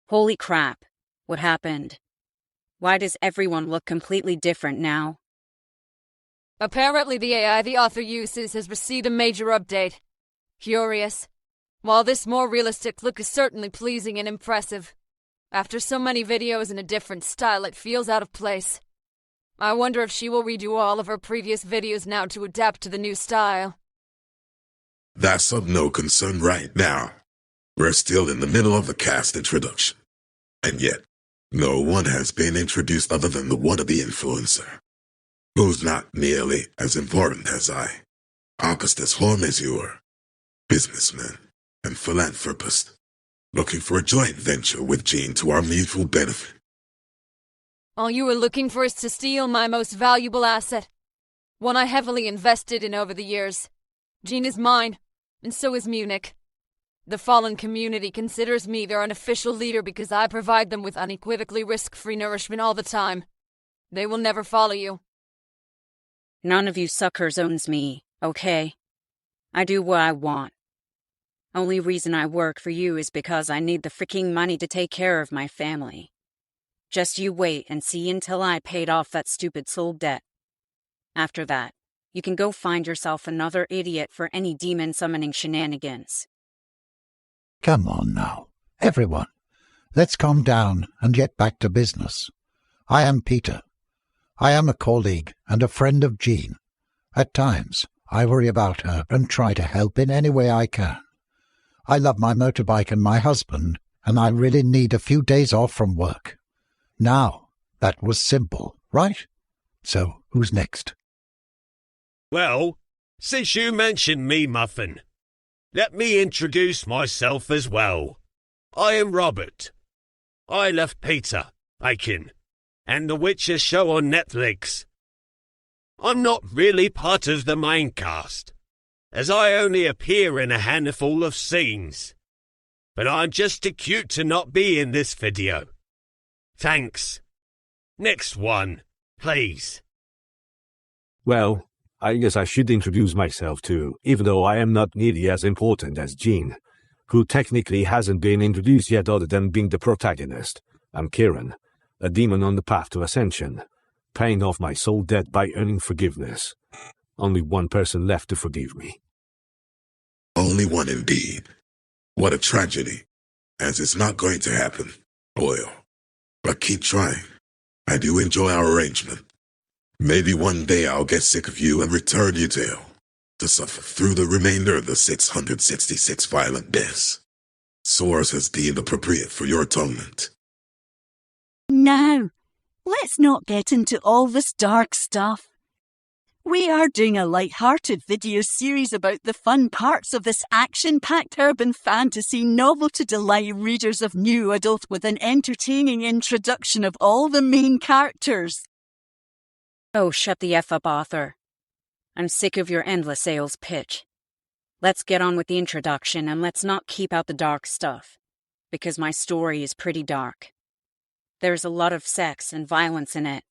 Holy crap. What happened? Why does everyone look completely different now? Apparently the AI the author uses has received a major update. Curious. While this more realistic look is certainly pleasing and impressive, after so many videos in a different style it feels out of place. I wonder if she will redo all of her previous videos now to adapt to the new style. That's of no concern right now. We're still in the middle of the cast introduction. And yet, no one has been introduced other than the wannabe influencer, who's not nearly as important as I. Augustus Horn is your businessman and philanthropist, looking for a joint venture with Jean to our mutual benefit. All you are looking for is to steal my most valuable asset, one I heavily invested in over the years. Jean is mine, and so is Munich. The fallen community considers me their unofficial leader because I provide them with unequivocally risk-free nourishment all the time. They will never follow you. None of you suckers owns me, okay? I do what I want. Only reason I work for you is because I need the freaking money to take care of my family. Just you wait and see until I paid off that stupid soul debt. After that, you can go find yourself another idiot for any demon summoning shenanigans. Come on now, everyone. Let's calm down and get back to business. I am Peter. I am a colleague and a friend of Jean. At times, I worry about her and try to help in any way I can. I love my motorbike and my husband, and I really need a few days off from work. Now, that was simple, right? So, who's next? Well, since you mentioned me, Muffin, let me introduce myself as well. I am Robert. I left Peter, Aiken, and The Witcher show on Netflix. I'm not really part of the main cast, as I only appear in a handful of scenes. But I'm just too cute to not be in this video. Thanks. Next one, please. Well, I guess I should introduce myself too, even though I am not nearly as important as Jean, who technically hasn't been introduced yet other than being the protagonist. I'm Kieran, a demon on the path to ascension, paying off my soul debt by earning forgiveness. Only one person left to forgive me. Only one indeed. What a tragedy, as it's not going to happen. Oil. But keep trying. I do enjoy our arrangement. Maybe one day I'll get sick of you and return you to hell, to suffer through the remainder of the 666 violent deaths Source has deemed appropriate for your atonement. Now, let's not get into all this dark stuff. We are doing a light-hearted video series about the fun parts of this action-packed urban fantasy novel to delight readers of new adult with an entertaining introduction of all the main characters. Oh, shut the F up, author. I'm sick of your endless sales pitch. Let's get on with the introduction and let's not keep out the dark stuff, because my story is pretty dark. There's a lot of sex and violence in it,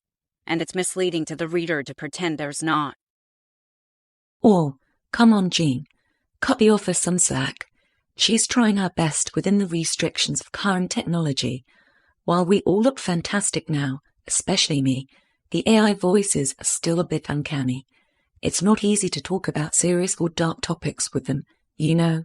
and it's misleading to the reader to pretend there's not. Oh, come on, Jean. Cut the author some slack. She's trying her best within the restrictions of current technology. While we all look fantastic now, especially me, the AI voices are still a bit uncanny. It's not easy to talk about serious or dark topics with them, you know.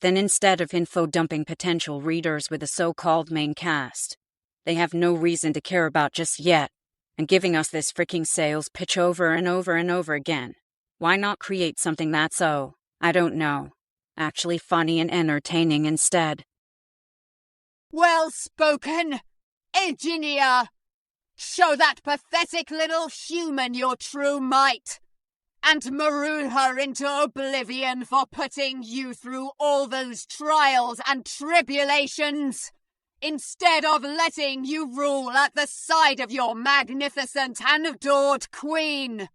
Then instead of info-dumping potential readers with a so-called main cast, they have no reason to care about just yet, and giving us this freaking sales pitch over and over and over again. Why not create something that's I don't know, actually funny and entertaining instead? Well spoken, engineer! Show that pathetic little human your true might, and maroon her into oblivion for putting you through all those trials and tribulations, instead of letting you rule at the side of your magnificent and adored queen.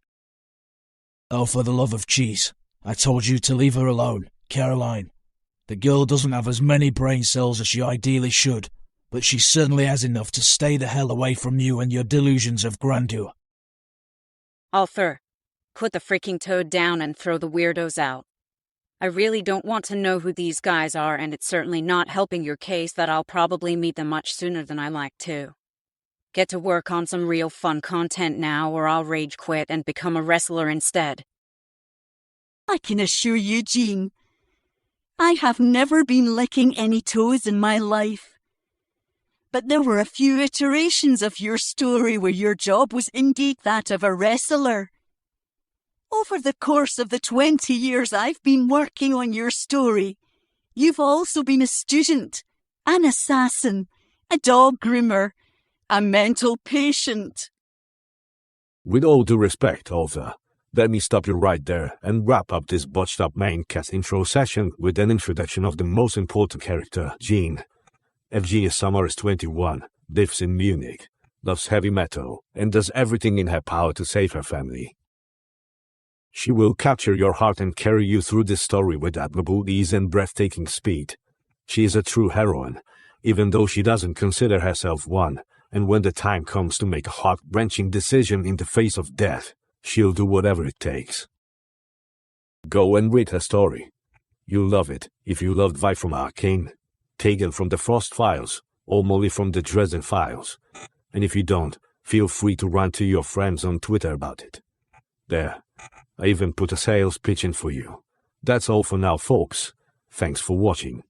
Oh, for the love of cheese. I told you to leave her alone, Caroline. The girl doesn't have as many brain cells as she ideally should, but she certainly has enough to stay the hell away from you and your delusions of grandeur. Arthur, put the freaking toad down and throw the weirdos out. I really don't want to know who these guys are, and it's certainly not helping your case that I'll probably meet them much sooner than I like to. Get to work on some real fun content now, or I'll rage quit and become a wrestler instead. I can assure you, Jean, I have never been licking any toes in my life. But there were a few iterations of your story where your job was indeed that of a wrestler. Over the course of the 20 years I've been working on your story, you've also been a student, an assassin, a dog groomer, a mental patient. With all due respect, author, let me stop you right there and wrap up this botched-up main cast intro session with an introduction of the most important character, Jean. FG is summer is 21, lives in Munich, loves heavy metal, and does everything in her power to save her family. She will capture your heart and carry you through this story with admirable ease and breathtaking speed. She is a true heroine, even though she doesn't consider herself one, and when the time comes to make a heart-wrenching decision in the face of death, she'll do whatever it takes. Go and read her story. You'll love it if you loved Vi from Arcane, Tegan from the Frost Files, or Molly from the Dresden Files. And if you don't, feel free to rant to your friends on Twitter about it. There, I even put a sales pitch in for you. That's all for now, folks. Thanks for watching.